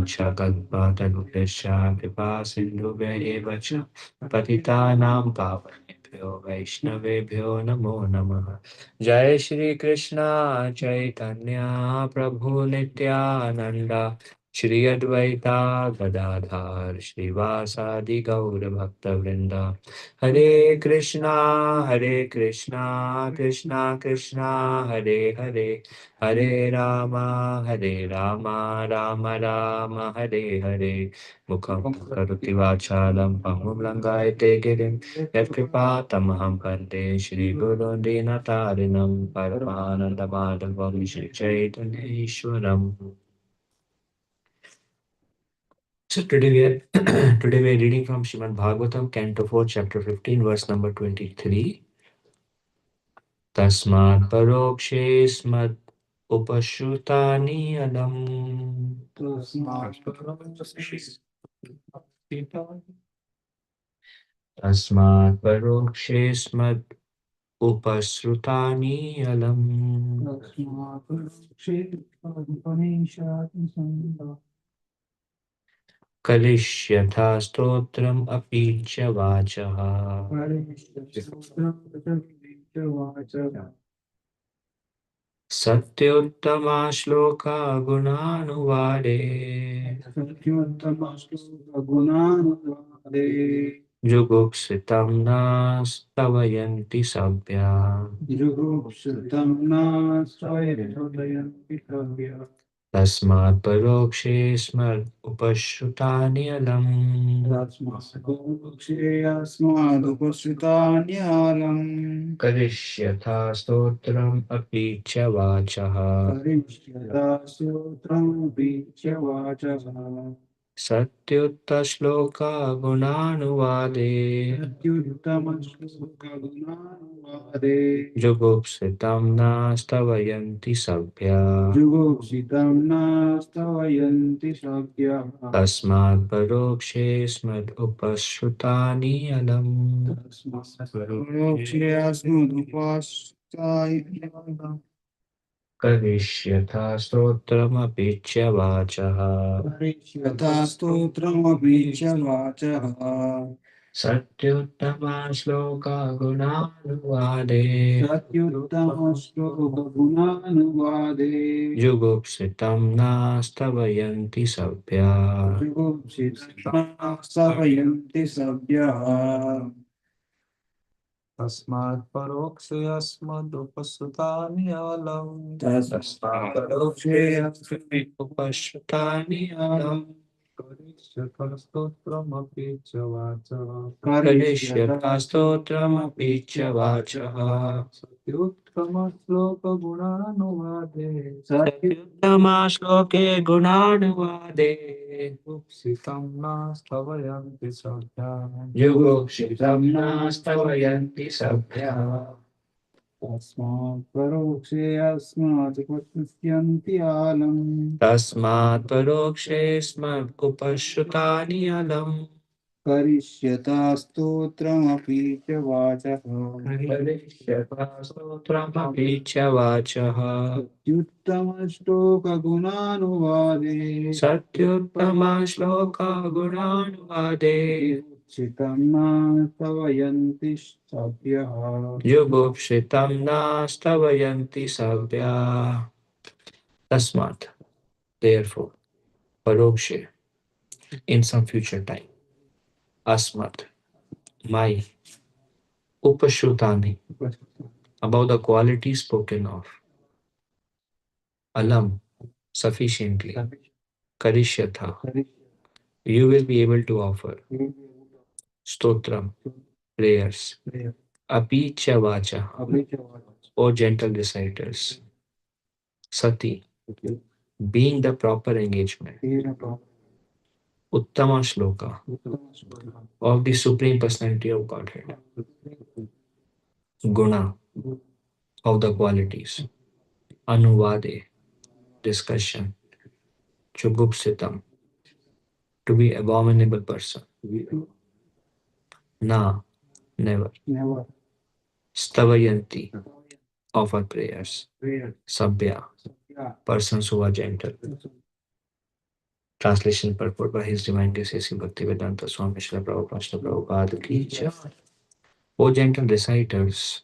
वाञ्छाकल्पतरुभ्यश्च कृपा सिन्धुभ्य एव च पतितानां पावनेभ्यो वैष्णवेभ्यो नमो नमः। जय श्री कृष्ण चैतन्य प्रभु नित्यानंद श्री अद्वैता गदाधर श्रीवासादि गौर भक्तवृंद। हरे कृष्णा कृष्णा कृष्णा हरे हरे, हरे राम राम राम हरे हरे। मुखं करोति वाचालं पङ्गुं लङ्घयते गिरिं यत्कृपातमहं वन्दे श्रीगुरुं दीनतारिणं परमानन्दमाधवं श्रीचैतन्येश्वरम्। So today we are today we are reading from Srimad Bhagavatam, Canto 4, Chapter 15, verse number 23. Tasmat parokshye smad upashrutani alam. Tasmat parokshye smad upasrutani alam. Kalishyatha stotram api cha vachaha. Satyuttama shloka gunanuvade. Jugupsitam nastavayanti sabya. Tasmat parokshe smad upashrutani alam. Karishyatha stotram api cha vachaha. Satyutta shloka gunanuvade. Jugupsitam nastavayanti sabya. Tasmat parokshe smad upashrutani alam. Karishyatha stotram cha vachaha. Satyuttama shloka gunanuvade. Jugupsitam nastavayanti sabya. Tasmat parokshye asmadupasutani alam. Tasmat parokshye asmadupasutani alam. Karishyatha stotram api cha vacha. Karishyatha stotram api cha vacha. Satyuttama shloka gunanuvade. Satyuttama shloke gunanuvade. Upsitam nastavayanti sabya. Yugopsitam nastavayanti sabya. Tasmat parokshe asmat upashrutyanti alam. Tasmat parokshe asmat upashrutani alam. Karishyata stotramapi cha vachaha. Karishyata stotramapi cha vachaha. Satyuttama shloka gunanuvade. Satyuttama shloka gunanuvade. Chitam nastavayanti sabya. Yugopshitam nastavayanti sabya. Tasmat, therefore, parokshe, in some future time. Asmat, my. Upashrutani, about the qualities spoken of. Alam, sufficiently. Karishyatha, you will be able to offer. Stotram, prayers. Api cha vacha, O gentle reciters. Sati, being the proper engagement. Uttama shloka, of the Supreme Personality of Godhead. Guna, of the qualities. Anuvade, discussion. Chugupsitam, to be abominable person. Na, never. Stavayanti, offer prayers. Sabya, persons who are gentle. Translation purport by His Divine Grace A.C. Bhaktivedanta Swami Srila Prabhupada Srila Prabhupada ki jai. O gentle reciters,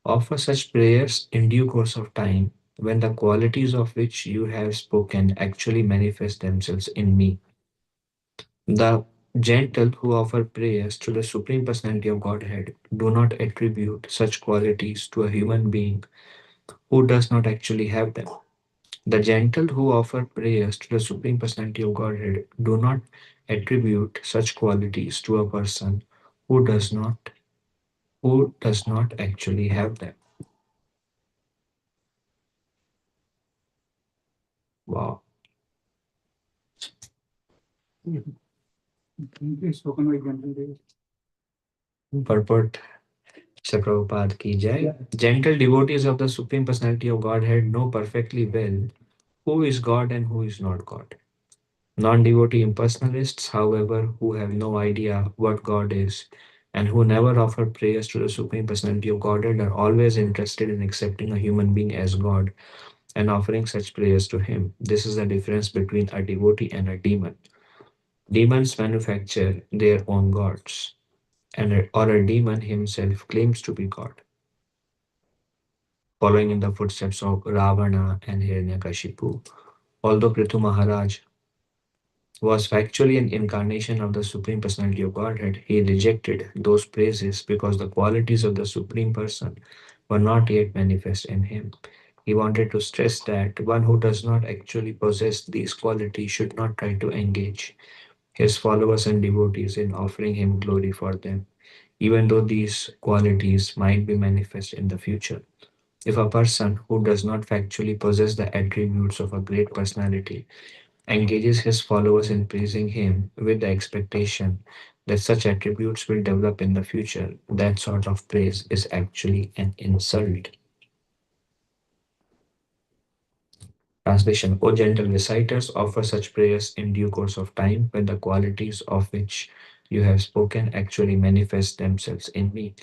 offer such prayers in due course of time when the qualities of which you have spoken actually manifest themselves in me. The gentle who offer prayers to the Supreme Personality of Godhead do not attribute such qualities to a human being who does not actually have them. The gentle who offer prayers to the Supreme Personality of Godhead do not attribute such qualities to a person who does not actually have them. Wow. Purport Sri Prabhupada ki jai. Gentle devotees of the Supreme Personality of Godhead know perfectly well who is God and who is not God. Non-devotee impersonalists, however, who have no idea what God is and who never offer prayers to the Supreme Personality of Godhead are always interested in accepting a human being as God and offering such prayers to him. This is the difference between a devotee and a demon. Demons manufacture their own gods, or a demon himself claims to be God, following in the footsteps of Ravana and Hiranyakashipu. Although Prithu Maharaj was factually an incarnation of the Supreme Personality of Godhead, he rejected those praises because the qualities of the Supreme Person were not yet manifest in him. He wanted to stress that one who does not actually possess these qualities should not try to engage his followers and devotees in offering him glory for them, even though these qualities might be manifest in the future. If a person who does not factually possess the attributes of a great personality engages his followers in praising him with the expectation that such attributes will develop in the future, that sort of praise is actually an insult. Translation: O gentle reciters, offer such prayers in due course of time when the qualities of which you have spoken actually manifest themselves in me.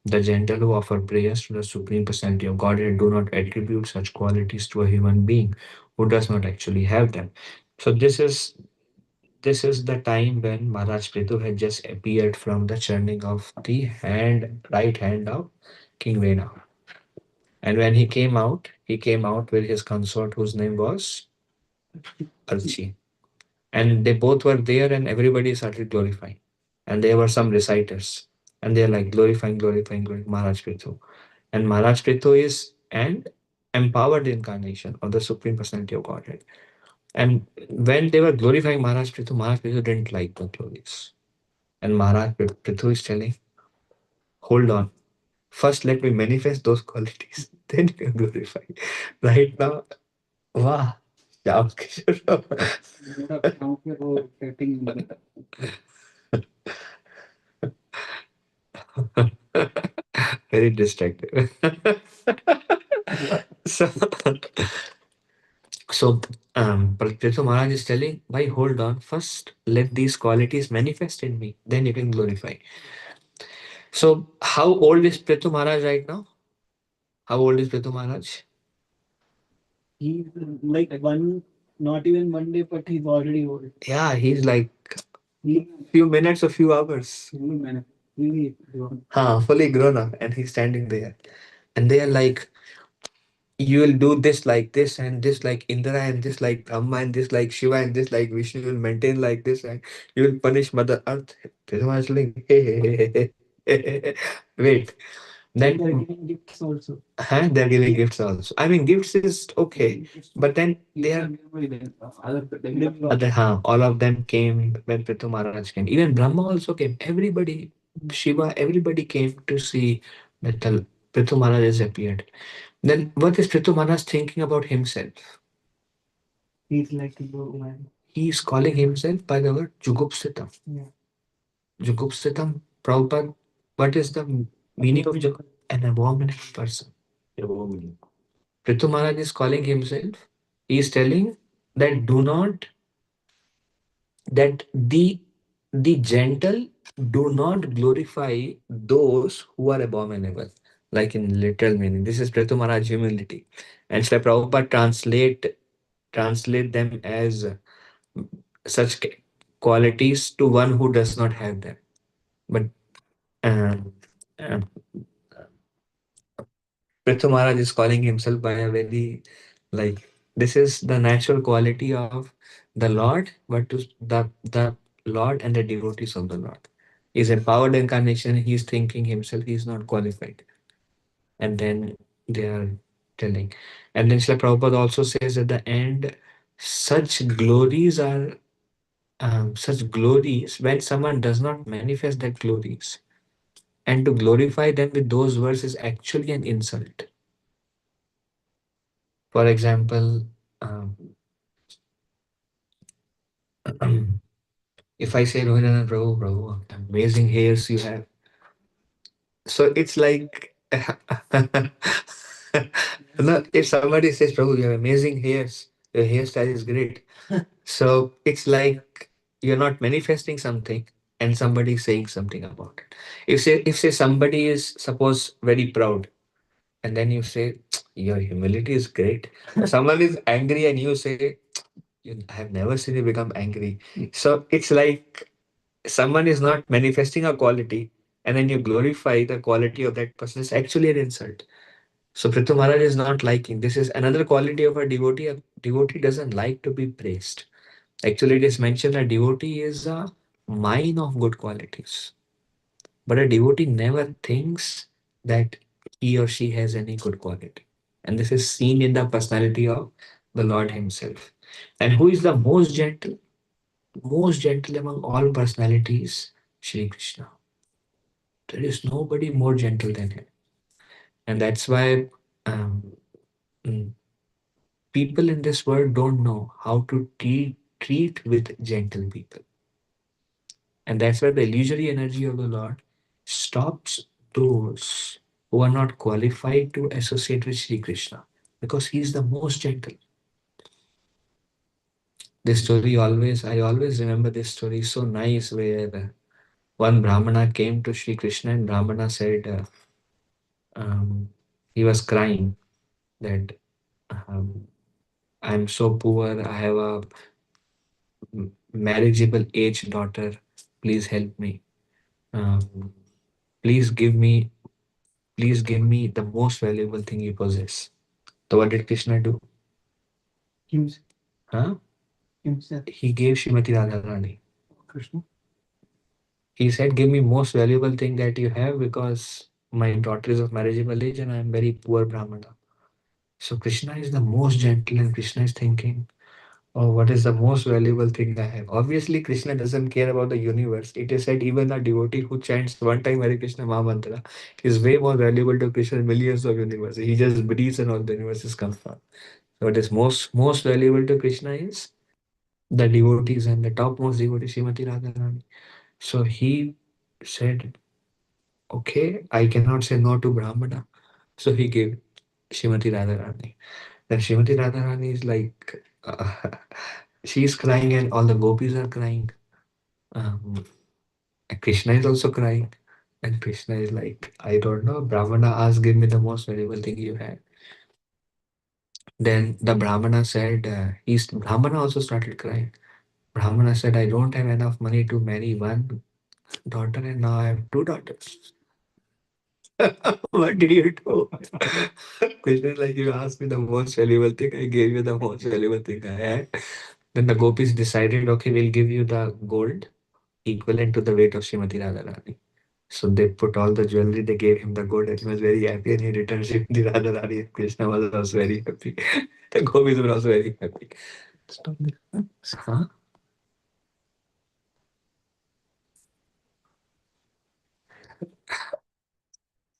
The gentle who offer prayers to the Supreme Personality of Godhead do not attribute such qualities to a human being who does not actually have them. So this is the time when Maharaj Prithu had just appeared from the churning of the right hand of King Vena. And when he came out with his consort whose name was Archi. And they both were there and everybody started glorifying. And there were some reciters. And they're like glorifying Maharaj Prithu. And Maharaj Prithu is an empowered incarnation of the Supreme Personality of Godhead. And when they were glorifying Maharaj Prithu didn't like the glories. And Maharaj Prithu is telling, hold on. First, let me manifest those qualities. Then you can glorify. Right now, wow. Shyam Kishore. Very distracted. so, but Prithu Maharaj is telling, why hold on. First, let these qualities manifest in me. Then you can glorify. So, how old is Prithu Maharaj right now? How old is Prithu Maharaj? He's like one, not even one day, but he's already old. Yeah, he's like few minutes or few hours. Few minutes. Really grown. Fully grown up, and he's standing there. And they are like, you will do this like this, and this like Indra, and this like Brahma, and this like Shiva, and this like Vishnu. You will maintain like this, and you will punish Mother Earth. Prithu Maharaj is like, wait. Then they're giving gifts also. They're giving gifts also. I mean, gifts is okay, but then they are all of them came when Prithu Maharaj came. Even Brahma also came. Everybody, Shiva, everybody came to see that the Prithu Maharaj has appeared. Then what is Prithu Maharaj thinking about himself? He's like a man. He's calling himself by the word Jugupsitam. Yeah. Jugupsitam, Prabhupada, what is the meaning of Jugupsitam? An abominable person. Abominable. Prithu Maharaj is calling himself, he is telling that do not, that the gentle do not glorify those who are abominable, like in literal meaning. This is Prithu Maharaj humility. And Srila Prabhupada translate them as such qualities to one who does not have them. But um, uh, Prithu Maharaj is calling himself by a very, like, this is the natural quality of the Lord, but to the Lord and the devotees of the Lord. He's empowered incarnation. He's thinking himself. He's not qualified, and then they are telling. And then Srila Prabhupada also says at the end, such glories are such glories when someone does not manifest that glories, and to glorify them with those words is actually an insult. For example, um, if I say Rohinana Prabhu, Prabhu, amazing hairs you have, so it's like no, if somebody says, Prabhu, you have amazing hairs, your hairstyle is great. So it's like you're not manifesting something and somebody is saying something about it. If say somebody is suppose very proud, and then you say your humility is great. Someone is angry and you say, I have never seen you become angry. So it's like someone is not manifesting a quality and then you glorify the quality of that person is actually an insult. So Prithu Maharaj is not liking. This is another quality of a devotee. A devotee doesn't like to be praised. Actually, it is mentioned that devotee is a mine of good qualities. But a devotee never thinks that he or she has any good quality. And this is seen in the personality of the Lord Himself. And who is the most gentle? Most gentle among all personalities? Shri Krishna. There is nobody more gentle than Him. And that's why mm, people in this world don't know how to treat with gentle people. And that's why the illusory energy of the Lord stops those who are not qualified to associate with Sri Krishna because he is the most gentle. This story always, I always remember this story so nice where one Brahmana came to Sri Krishna and Brahmana said, he was crying that um, I'm so poor, I have a marriageable age daughter, please help me. Um, please give me Please give me the most valuable thing you possess. So what did Krishna do? Himself. Huh? Himself. He gave Shrimati Radharani. Krishna. He said, give me most valuable thing that you have because my daughter is of marriageable age and I am very poor Brahmana. So Krishna is the most gentle and Krishna is thinking, oh, what is the most valuable thing I have? Obviously, Krishna doesn't care about the universe. It is said even a devotee who chants one time Hare Krishna Mahamantra is way more valuable to Krishna than millions of universes. He just breathes and all the universes come from. So what is most valuable to Krishna is the devotees and the topmost devotee Srimati Radharani. So he said, okay, I cannot say no to Brahmana. So he gave Srimati Radharani. Then Srimati Radharani is like, she's crying and all the gopis are crying. Um, and Krishna is also crying. And Krishna is like, I don't know. Brahmana asked, give me the most valuable thing you have. Then the Brahmana said, Brahmana also started crying. Brahmana said, I don't have enough money to marry one daughter and now I have two daughters. What did you do? Krishna is like, you asked me the most valuable thing, I gave you the most valuable thing I had. Then the gopis decided, okay, we'll give you the gold equivalent to the weight of Srimati Radharani. So they put all the jewelry, they gave him the gold, and he was very happy, and he returned Srimati Radharani. Krishna was also very happy. The gopis were also very happy. Stop this. Huh?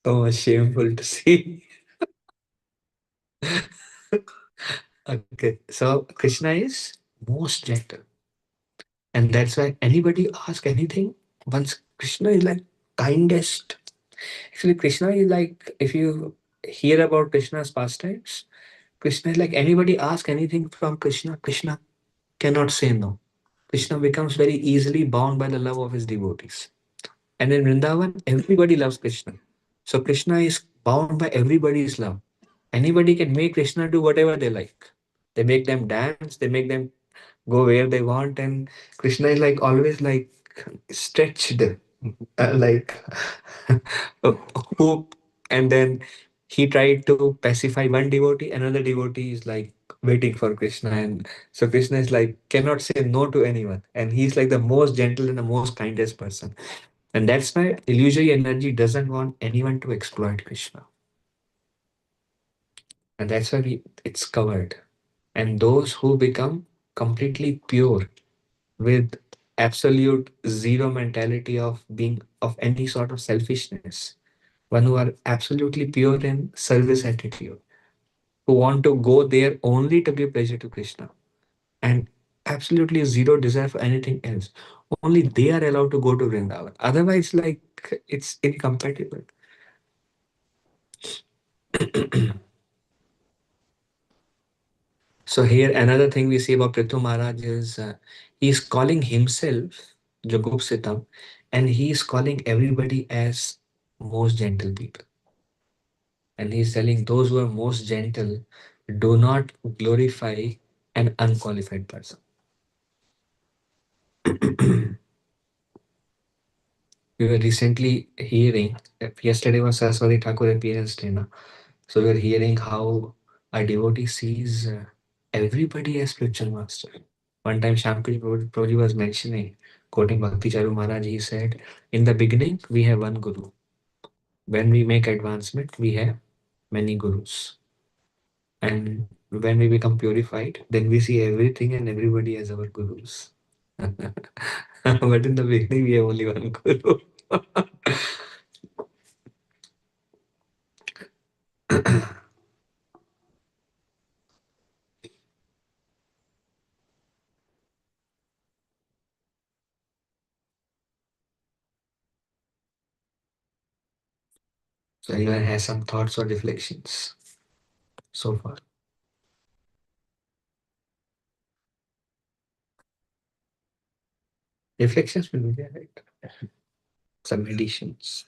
So much shameful to see. Okay, so Krishna is most gentle, and that's why anybody ask anything, once Krishna is like kindest. Actually, Krishna is like, if you hear about Krishna's pastimes, Krishna is like anybody ask anything from Krishna, Krishna cannot say no. Krishna becomes very easily bound by the love of his devotees. And in Vrindavan, everybody loves Krishna. So Krishna is bound by everybody's love. Anybody can make Krishna do whatever they like. They make them dance, they make them go where they want, and Krishna is like always like stretched, like hoop, and then he tried to pacify one devotee, another devotee is like waiting for Krishna, and so Krishna is like cannot say no to anyone, and he's like the most gentle and the most kindest person, and that's why illusory energy doesn't want anyone to exploit Krishna, and that's why it's covered. And those who become completely pure with absolute zero mentality of being of any sort of selfishness, one who are absolutely pure in service attitude, who want to go there only to give pleasure to Krishna, and absolutely zero desire for anything else. Only they are allowed to go to Vrindavan. Otherwise, like it's incompatible. So here another thing we see about Prithu Maharaj is he's calling himself Jagop Sitam, and he's calling everybody as most gentle people. And he's telling those who are most gentle, do not glorify an unqualified person. We were recently hearing, yesterday was Saraswati Thakur appearance day, na? So we were hearing how a devotee sees everybody as spiritual master. One time Shamkari Prabhuji was mentioning, quoting Bhakti Charu Maharaj, he said, in the beginning, we have one guru. When we make advancement, we have many gurus. And when we become purified, then we see everything and everybody as our gurus. But in the beginning, we have only one guru. So anyone has some thoughts or reflections so far? Reflections will be there, right? Some additions.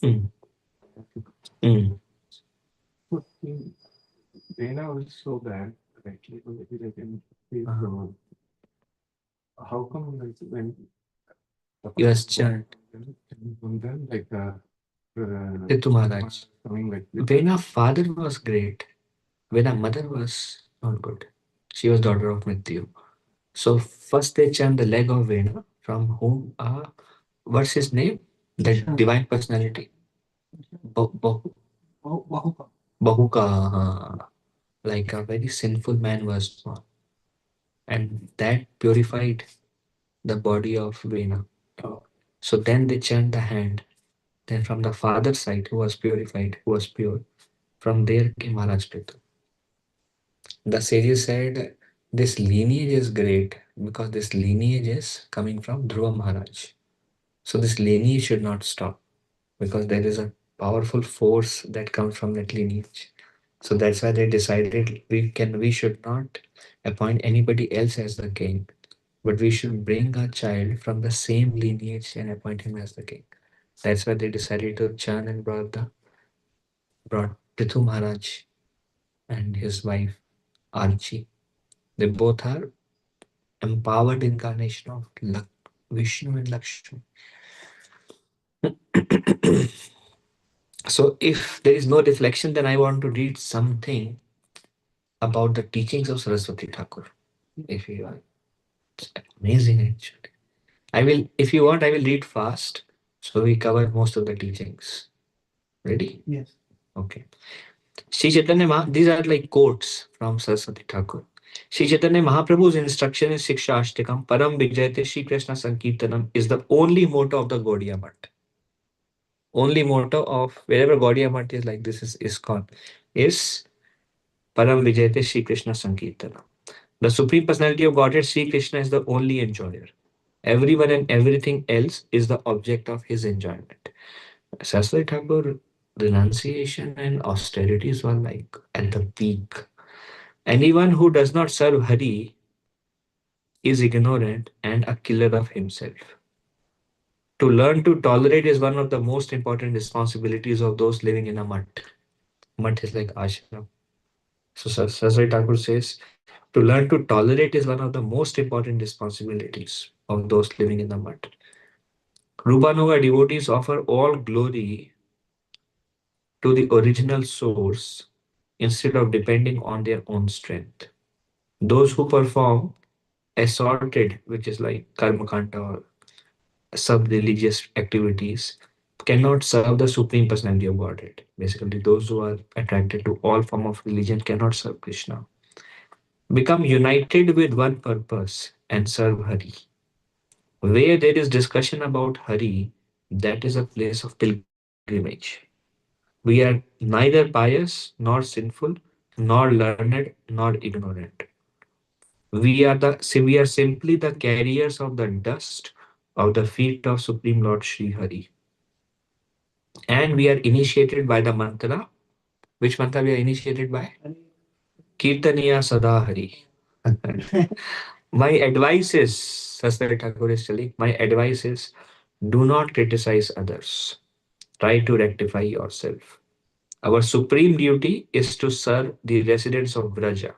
Mm, mm, Dana was so bad, like like in his, uh-huh. how come like when the Yes, from chant. them like Ritu Maharaj. coming like Vena father was great. Vena mother was not good. She was daughter of Mrityu. So first they chant the leg of Vena, from whom what's his name? The divine personality. Bahuka. Like a very sinful man was born. And that purified the body of Vena. So then they chant the hand. Then from the father's side, who was purified, who was pure, from there came Maharaj Prithu. The sages said this lineage is great because this lineage is coming from Dhruva Maharaj. So this lineage should not stop because there is a powerful force that comes from that lineage. So that's why they decided we should not appoint anybody else as the king, but we should bring a child from the same lineage and appoint him as the king. That's why they decided to churn and brought Prithu Maharaj and his wife Archie. They both are empowered incarnation of Vishnu and Lakshmi. So if there is no reflection, then I want to read something about the teachings of Saraswati Thakur. If you are, it's amazing actually. I will, if you want, I will read fast. So we cover most of the teachings. Ready? yes. Okay. Sri Chaitanya these are like quotes from Saraswati Thakur. Sri Chaitanya Mahaprabhu's instruction in Shiksha Ashtakam, Param Vijayate Shri Krishna Sankirtanam is the only motto of the Gaudiya Math. Only motto of wherever Gaudiya Math is like this is ISKCON is Param Vijayate Shri Krishna Sankirtanam. The Supreme Personality of Godhead, Sri Krishna, is the only enjoyer. Everyone and everything else is the object of his enjoyment. Saraswati Thakur, renunciation and austerities were like at the peak. Anyone who does not serve Hari is ignorant and a killer of himself. To learn to tolerate is one of the most important responsibilities of those living in a mutt. Mutt is like ashram. So Sasai Thakur says, to learn to tolerate is one of the most important responsibilities of those living in the mutt. Rupanuga devotees offer all glory to the original source instead of depending on their own strength. Those who perform assorted, which is like karma kanta or sub religious activities, cannot serve the Supreme Personality of Godhead. Basically, those who are attracted to all form of religion cannot serve Krishna. Become united with one purpose and serve Hari. Where there is discussion about Hari, that is a place of pilgrimage. We are neither pious nor sinful, nor learned nor ignorant. We are simply the carriers of the dust of the feet of Supreme Lord Sri Hari. And we are initiated by the mantra. Which mantra we are initiated by? Kirtaniya Sada Hari. My advice is, Sastra Thakur is telling, my advice is do not criticize others. Try to rectify yourself. Our supreme duty is to serve the residents of Braja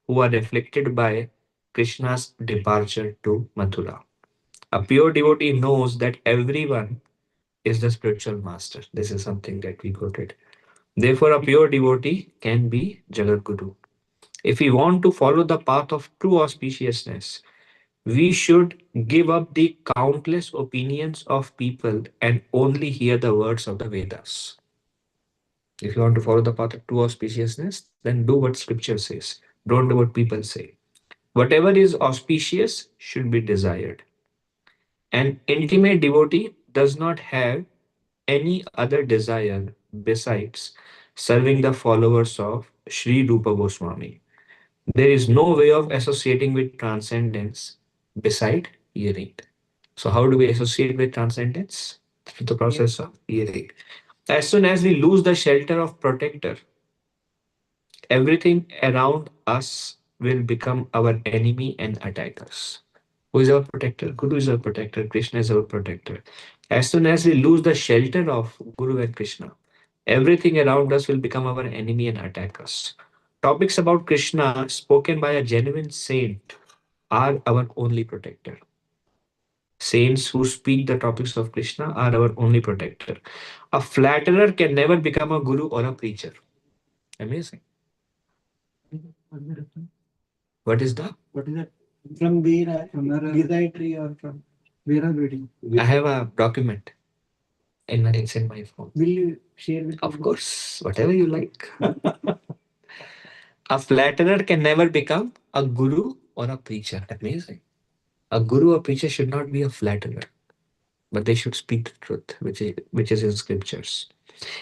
who are afflicted by Krishna's departure to Mathura. A pure devotee knows that everyone is the spiritual master. This is something that we quoted. Therefore, a pure devotee can be Jagat Guru. If we want to follow the path of true auspiciousness, we should give up the countless opinions of people and only hear the words of the Vedas. If you want to follow the path of true auspiciousness, then do what scripture says. Don't do what people say. Whatever is auspicious should be desired. An intimate devotee does not have any other desire besides serving the followers of Sri Rupa Goswami. There is no way of associating with transcendence beside hearing. So, how do we associate with transcendence? Through the process of hearing. As soon as we lose the shelter of protector, everything around us will become our enemy and attack us. Who is our protector? Guru is our protector. Krishna is our protector. As soon as we lose the shelter of Guru and Krishna, everything around us will become our enemy and attack us. Topics about Krishna spoken by a genuine saint are our only protector. Saints who speak the topics of Krishna are our only protector. A flatterer can never become a guru or a preacher. Amazing. What is the? What is that? From where? From Gita tree or from where are reading? I have a document it's in my phone. Will you share with me? Of course, whatever you like. A flatterer can never become a guru or a preacher. Amazing. A guru or preacher should not be a flatterer, but they should speak the truth, which is in scriptures.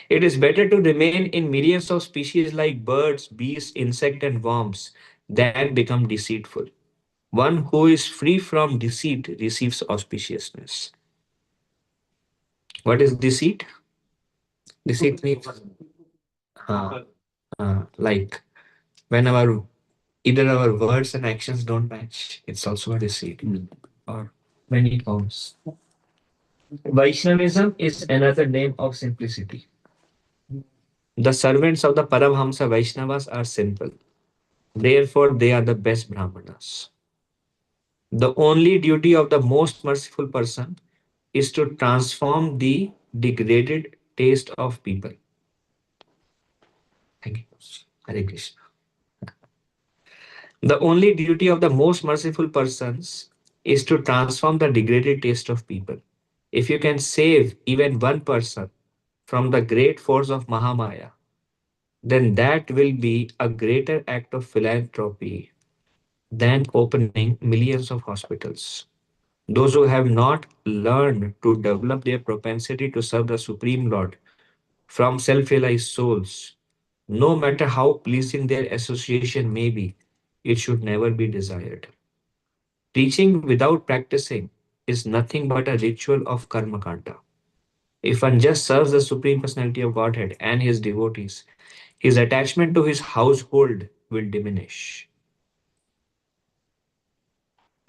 It is better to remain in millions of species like birds, beasts, insects, and worms than become deceitful. One who is free from deceit receives auspiciousness. What is deceit? Deceit means like when either our words and actions don't match, it's also a deceit. Or many forms. Vaishnavism is another name of simplicity. The servants of the Paramhamsa Vaishnavas are simple. Therefore, they are the best Brahmanas. The only duty of the most merciful person is to transform the degraded taste of people. Thank you. Hare Krishna. The only duty of the most merciful persons is to transform the degraded taste of people. If you can save even one person from the great force of Mahamaya, then that will be a greater act of philanthropy than opening millions of hospitals. Those who have not learned to develop their propensity to serve the Supreme Lord from self realized souls, no matter how pleasing their association may be, it should never be desired. Teaching without practicing is nothing but a ritual of karma kanta. If one just serves the Supreme Personality of Godhead and his devotees, his attachment to his household will diminish.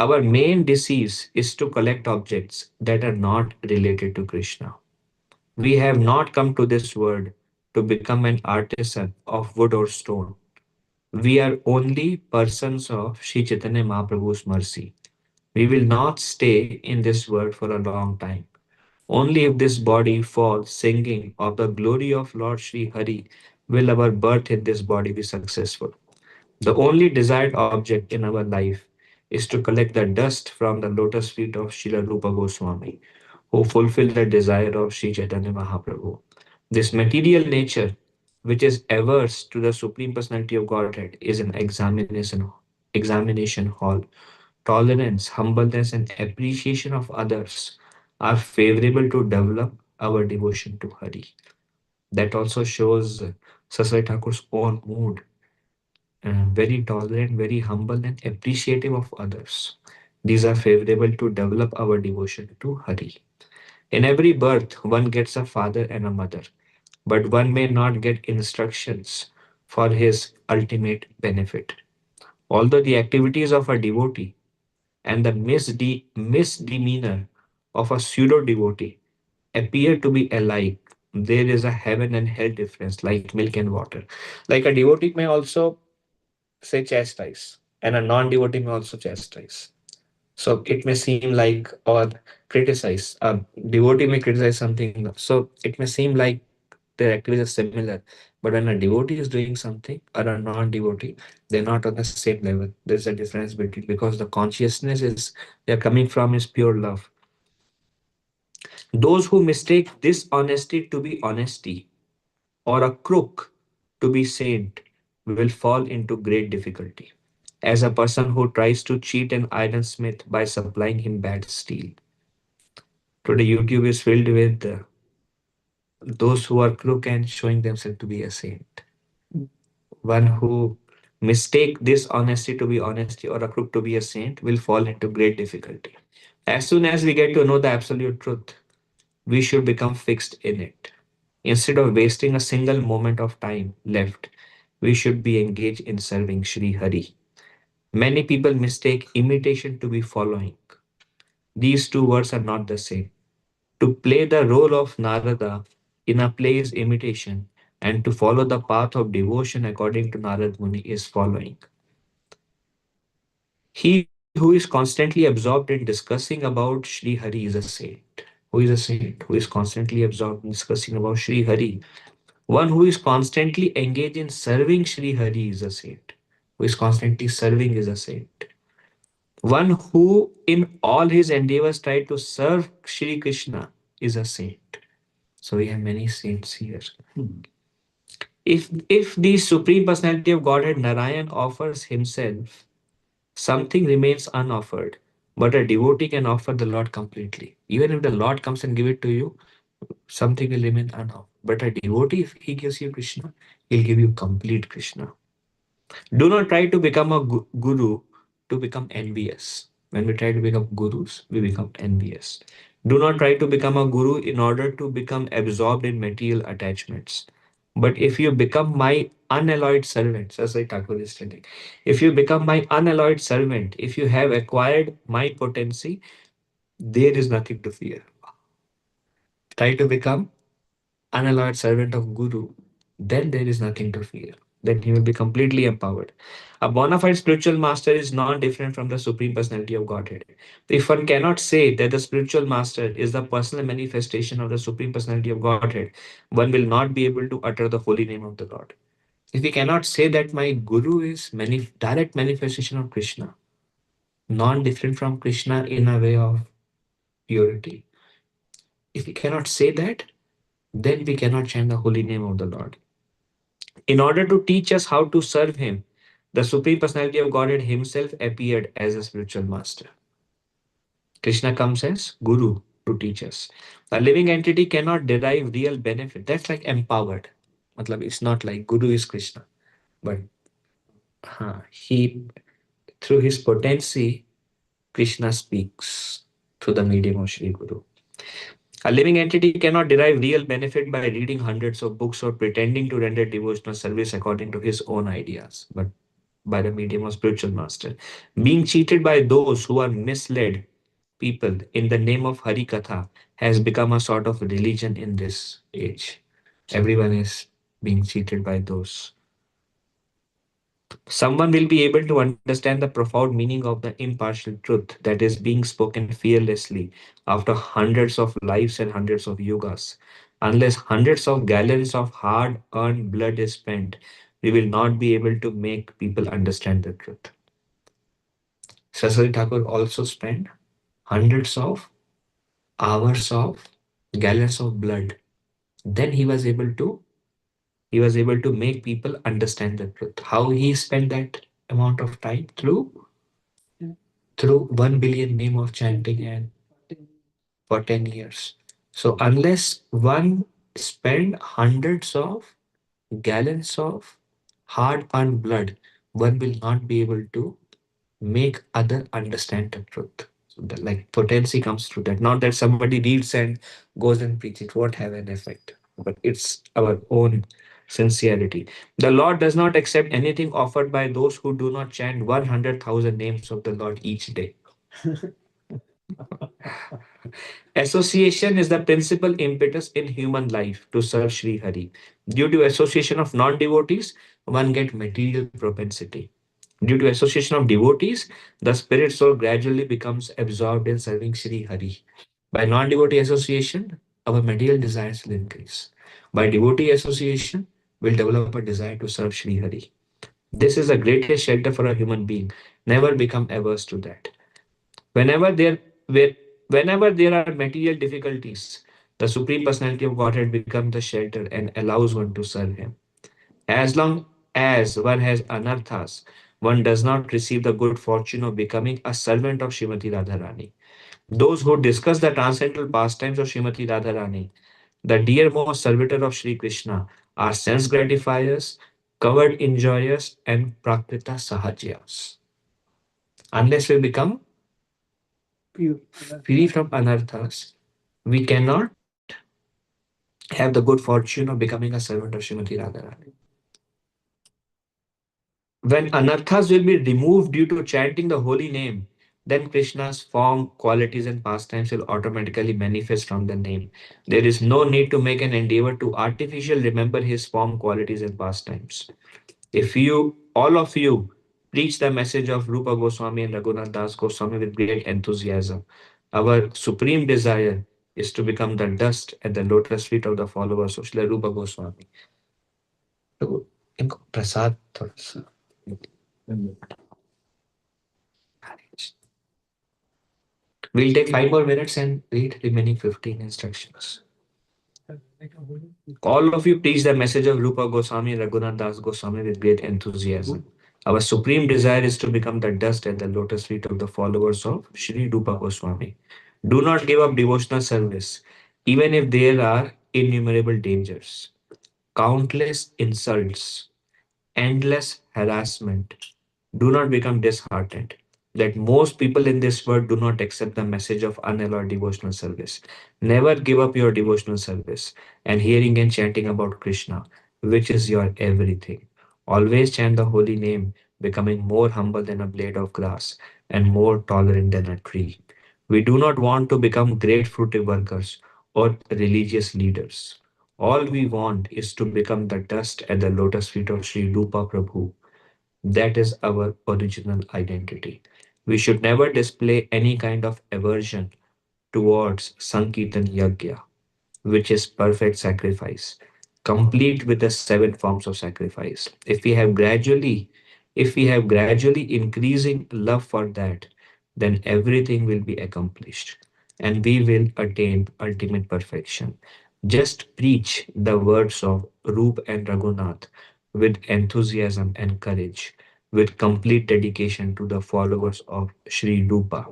Our main disease is to collect objects that are not related to Krishna. We have not come to this world to become an artisan of wood or stone. We are only persons of Sri Chaitanya Mahaprabhu's mercy. We will not stay in this world for a long time. Only if this body falls singing of the glory of Lord Sri Hari will our birth in this body be successful. The only desired object in our life is to collect the dust from the lotus feet of Srila Rupa Goswami, who fulfilled the desire of Sri Chaitanya Mahaprabhu. This material nature, which is averse to the Supreme Personality of Godhead, is an examination hall. Tolerance, humbleness, and appreciation of others are favorable to develop our devotion to Hari. That also shows Sasai Thakur's own mood, very tolerant, very humble, and appreciative of others. These are favorable to develop our devotion to Hari. In every birth, one gets a father and a mother, but one may not get instructions for his ultimate benefit. Although the activities of a devotee and the misdemeanor of a pseudo devotee appear to be alike, there is a heaven and hell difference, like milk and water. Like a devotee may also say chastise, and a non devotee may also chastise. So it may seem like, or criticize. A devotee may criticize something. So it may seem like their activities are similar. But when a devotee is doing something or a non devotee, they're not on the same level. There's a difference between, because the consciousness is they're coming from is pure love. Those who mistake dishonesty to be honesty or a crook to be saint will fall into great difficulty. As a person who tries to cheat an ironsmith by supplying him bad steel. Today, YouTube is filled with those who are crook and showing themselves to be a saint. One who mistake dishonesty to be honesty or a crook to be a saint will fall into great difficulty. As soon as we get to know the absolute truth, we should become fixed in it. Instead of wasting a single moment of time left, we should be engaged in serving Sri Hari. Many people mistake imitation to be following. These two words are not the same. To play the role of Narada in a play is imitation, and to follow the path of devotion according to Narad Muni is following. He who is constantly absorbed in discussing about Sri Hari is a saint. Who is a saint? Who is constantly absorbed in discussing about Sri Hari. One who is constantly engaged in serving Sri Hari is a saint. Who is constantly serving is a saint. One who in all his endeavors tried to serve Sri Krishna is a saint. So we have many saints here. If the Supreme Personality of Godhead Narayan offers himself, something remains unoffered. But a devotee can offer the Lord completely. Even if the Lord comes and give it to you, something will remain unoffered. But a devotee, if he gives you Krishna, he'll give you complete Krishna. Do not try to become a guru to become envious. When we try to become gurus, we become envious. Do not try to become a guru in order to become absorbed in material attachments. But if you become my unalloyed servant, as I Thakur is telling, if you become my unalloyed servant, if you have acquired my potency, there is nothing to fear. Try to become unalloyed servant of Guru, then there is nothing to fear. Then he will be completely empowered. A bona fide spiritual master is not different from the Supreme Personality of Godhead. If one cannot say that the spiritual master is the personal manifestation of the Supreme Personality of Godhead, one will not be able to utter the holy name of the Lord. If we cannot say that my Guru is direct manifestation of Krishna, non different from Krishna in a way of purity, if we cannot say that, then we cannot chant the holy name of the Lord. In order to teach us how to serve Him, the Supreme Personality of Godhead Himself appeared as a spiritual master. Krishna comes as Guru to teach us. A living entity cannot derive real benefit. That's like empowered. Matlab, it's not like Guru is Krishna, but he, through his potency, Krishna speaks through the medium of Sri Guru. A living entity cannot derive real benefit by reading hundreds of books or pretending to render devotional service according to his own ideas. But by the medium of spiritual master. Being cheated by those who are misled people in the name of Hari Katha has become a sort of religion in this age. Everyone is being cheated by those. Someone will be able to understand the profound meaning of the impartial truth that is being spoken fearlessly after hundreds of lives and hundreds of yugas. Unless hundreds of gallons of hard earned blood is spent, we will not be able to make people understand the truth. Sasari Thakur also spent hundreds of hours of gallons of blood. Then he was able to make people understand the truth. How he spent that amount of time? Through 1 billion name of chanting and for 10 years. So unless one spend hundreds of gallons of hard earned blood, one will not be able to make other understand the truth. So the, like potency comes through that. Not that somebody reads and goes and preaches, it won't have an effect. But it's our own sincerity. The Lord does not accept anything offered by those who do not chant 100,000 names of the Lord each day. Association is the principal impetus in human life to serve Sri Hari. Due to association of non-devotees, one get material propensity. Due to association of devotees, the spirit soul gradually becomes absorbed in serving Sri Hari. By non-devotee association, our material desires will increase. By devotee association, we'll develop a desire to serve Sri Hari. This is the greatest shelter for a human being. Never become averse to that. Whenever there where- Whenever there are material difficulties, the Supreme Personality of Godhead becomes the shelter and allows one to serve Him. As long as one has anarthas, one does not receive the good fortune of becoming a servant of Srimati Radharani. Those who discuss the transcendental pastimes of Srimati Radharani, the dear most servitor of Sri Krishna, are sense gratifiers, covered enjoyers, and prakrita sahajas. Unless we become free from anarthas, we cannot have the good fortune of becoming a servant of Srimati Radharani. When anarthas will be removed due to chanting the holy name, then Krishna's form, qualities, and pastimes will automatically manifest from the name. There is no need to make an endeavor to artificially remember his form, qualities, and pastimes. If you, all of you, preach the message of Rupa Goswami and Raghunath Das Goswami with great enthusiasm, our supreme desire is to become the dust at the lotus feet of the followers of Srila Rupa Goswami. तो इनको प्रसाद थोड़ा सा We'll take 5 more minutes and read remaining 15 instructions. All of you preach the message of Rupa Goswami and Raghunath Das Goswami with great enthusiasm. Our supreme desire is to become the dust at the lotus feet of the followers of Sri Rupa Goswami. Do not give up devotional service, even if there are innumerable dangers, countless insults, endless harassment. Do not become disheartened that most people in this world do not accept the message of unalloyed devotional service. Never give up your devotional service and hearing and chanting about Krishna, which is your everything. Always chant the holy name, becoming more humble than a blade of grass and more tolerant than a tree. We do not want to become great fruitive workers or religious leaders. All we want is to become the dust at the lotus feet of Sri Rupa Prabhu. That is our original identity. We should never display any kind of aversion towards Sankirtan Yagya, which is perfect sacrifice, complete with the seven forms of sacrifice. If we have gradually increasing love for that, then everything will be accomplished and we will attain ultimate perfection. Just preach the words of Roop and Raghunath with enthusiasm and courage, with complete dedication to the followers of Sri Rupa.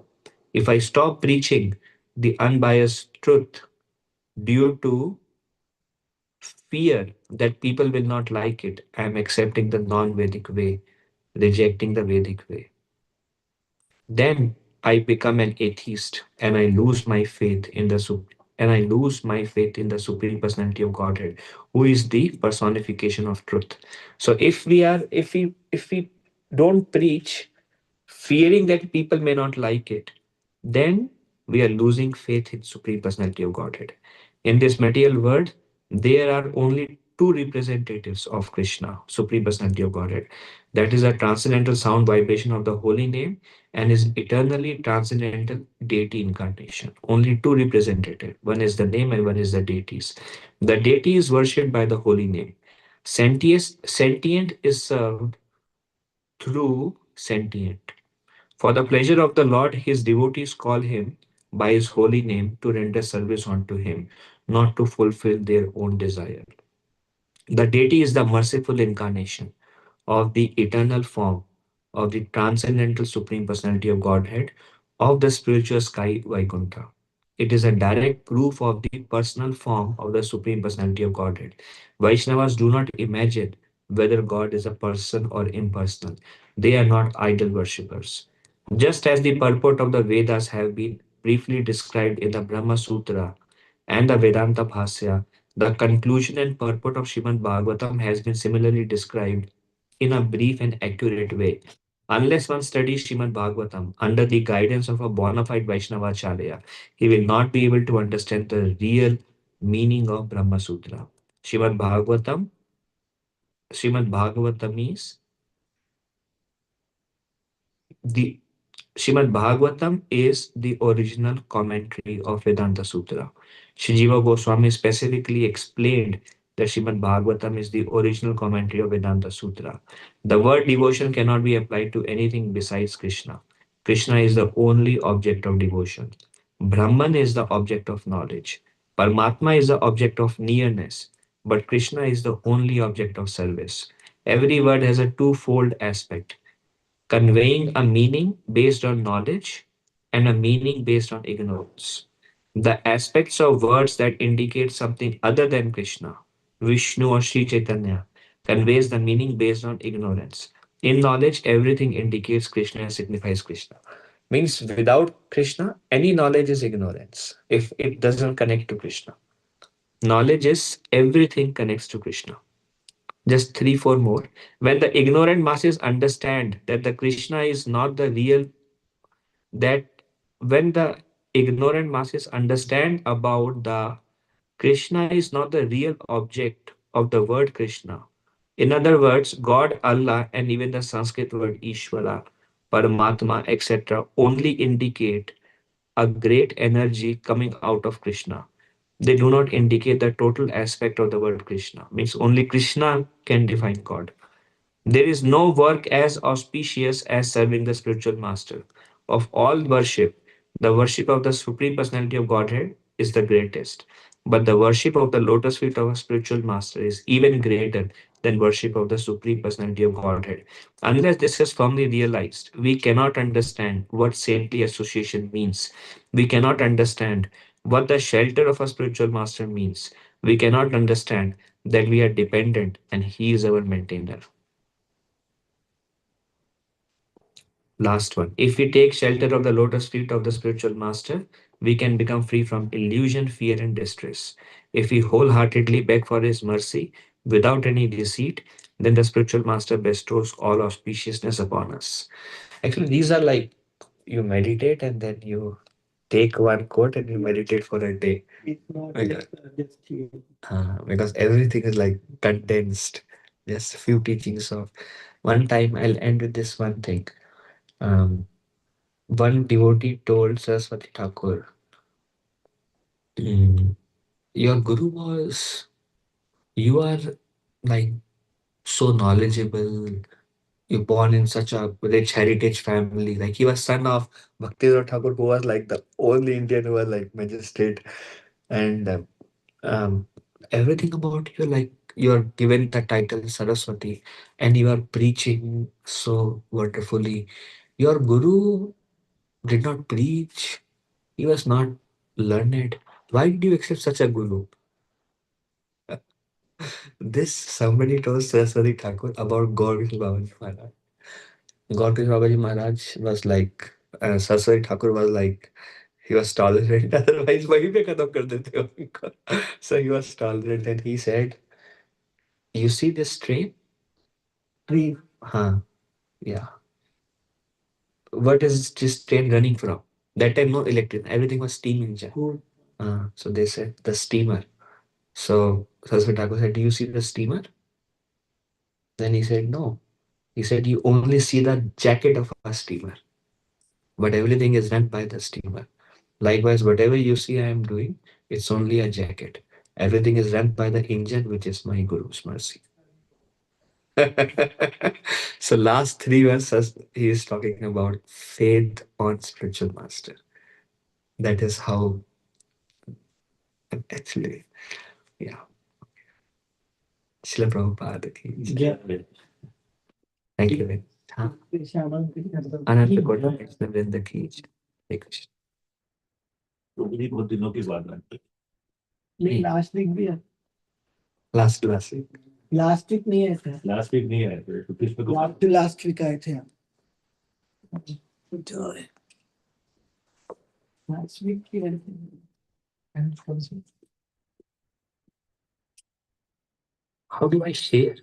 If I stop preaching the unbiased truth due to fear that people will not like it, I am accepting the non Vedic way, rejecting the Vedic way. Then I become an atheist and I lose my faith in the and I lose my faith in the Supreme Personality of Godhead, who is the personification of truth. So if we don't preach fearing that people may not like it, then we are losing faith in Supreme Personality of Godhead. In this material world, there are only two representatives of Krishna, Supreme Personality of Godhead. That is a transcendental sound vibration of the holy name and his eternally transcendental deity incarnation. Only two representatives. One is the name and one is the deities. The deity is worshipped by the holy name. Sentient is served through sentient. For the pleasure of the Lord, his devotees call him by his holy name to render service unto him, not to fulfill their own desire. The deity is the merciful incarnation of the eternal form of the transcendental supreme personality of Godhead of the spiritual sky Vaikuntha. It is a direct proof of the personal form of the supreme personality of Godhead. Vaishnavas do not imagine whether God is a person or impersonal. They are not idol worshippers. Just as the purport of the Vedas have been briefly described in the Brahma Sutra and the Vedanta Bhasya, the conclusion and purport of Srimad Bhagavatam has been similarly described in a brief and accurate way. Unless one studies Srimad Bhagavatam under the guidance of a bona fide Vaishnavacharya, he will not be able to understand the real meaning of Brahma Sutra. Srimad Bhagavatam, Srimad Bhagavatam is the Srimad Bhagavatam is the original commentary of Vedanta Sutra. Shijiva Goswami specifically explained that Srimad Bhagavatam is the original commentary of Vedanta Sutra. The word devotion cannot be applied to anything besides Krishna. Krishna is the only object of devotion. Brahman is the object of knowledge. Paramatma is the object of nearness. But Krishna is the only object of service. Every word has a twofold aspect, conveying a meaning based on knowledge and a meaning based on ignorance. The aspects of words that indicate something other than Krishna, Vishnu or Sri Chaitanya, conveys the meaning based on ignorance. In knowledge, everything indicates Krishna and signifies Krishna. Means without Krishna, any knowledge is ignorance if it doesn't connect to Krishna. Knowledge is everything connects to Krishna. Just three, four more. When the ignorant masses understand that the Krishna is not the real, that when the ignorant masses understand about the Krishna is not the real object of the word Krishna. In other words, God, Allah, and even the Sanskrit word Ishvara, Paramatma, etc., only indicate a great energy coming out of Krishna. They do not indicate the total aspect of the word Krishna. Means only Krishna can define God. There is no work as auspicious as serving the spiritual master. Of all worship, the worship of the Supreme Personality of Godhead is the greatest. But the worship of the lotus feet of a spiritual master is even greater than worship of the Supreme Personality of Godhead. Unless this is firmly realized, we cannot understand what saintly association means. We cannot understand what the shelter of a spiritual master means. We cannot understand that we are dependent and he is our maintainer. Last one. If we take shelter of the lotus feet of the spiritual master, we can become free from illusion, fear, and distress. If we wholeheartedly beg for his mercy without any deceit, then the spiritual master bestows all auspiciousness upon us. Actually, these are like you meditate and then you take one quote and you meditate for a day. It's not because, just chill. Because everything is like condensed. Just a few teachings of one time. I'll end with this one thing. Um, One devotee told Saraswati Thakur, "Mm, your guru was, you are like so knowledgeable. You're born in such a rich heritage family. Like he was son of Bhaktivinoda Thakur, who was like the only Indian who was like magistrate. And everything about you, like you're given the title Saraswati, and you are preaching so wonderfully. Your guru did not preach. He was not learned. Why did you accept such a guru?" This somebody told Saraswati Thakur about Gauri Babaji Maharaj. Gauri Babaji Maharaj was like, Saraswati Thakur was like, he was tolerant. Otherwise, वहीं पे खत्म कर देते हो उनको. So he was tolerant and he said, "You see this tree? Tree. हाँ. Yeah. What is this train running from? That time, no electric. Everything was steam engine. Cool. So they said the steamer. So Saraswati Thakur said, "Do you see the steamer?" Then he said, "No." He said, "You only see the jacket of a steamer, but everything is run by the steamer. Likewise, whatever you see I am doing, it's only a jacket. Everything is run by the engine, which is my Guru's mercy." So last 3 verses, he is talking about faith on spiritual master. That is how actually, yeah. Srila Prabhupada ki jai. Yeah. Thank you. Very much. हाँ, श्यामंत अनंत कोटि वैष्णव वृंद की जय. हरे कृष्ण. प्रभुजी बहुत दिनों की बात है। नहीं नहीं, लास्ट वीक भी है। Last last week. Last week नहीं आए थे। लास्ट वीक नहीं आए थे तो कृष्ण को लास्ट वीक आए थे लास्ट वीक की आए थे। How do I share?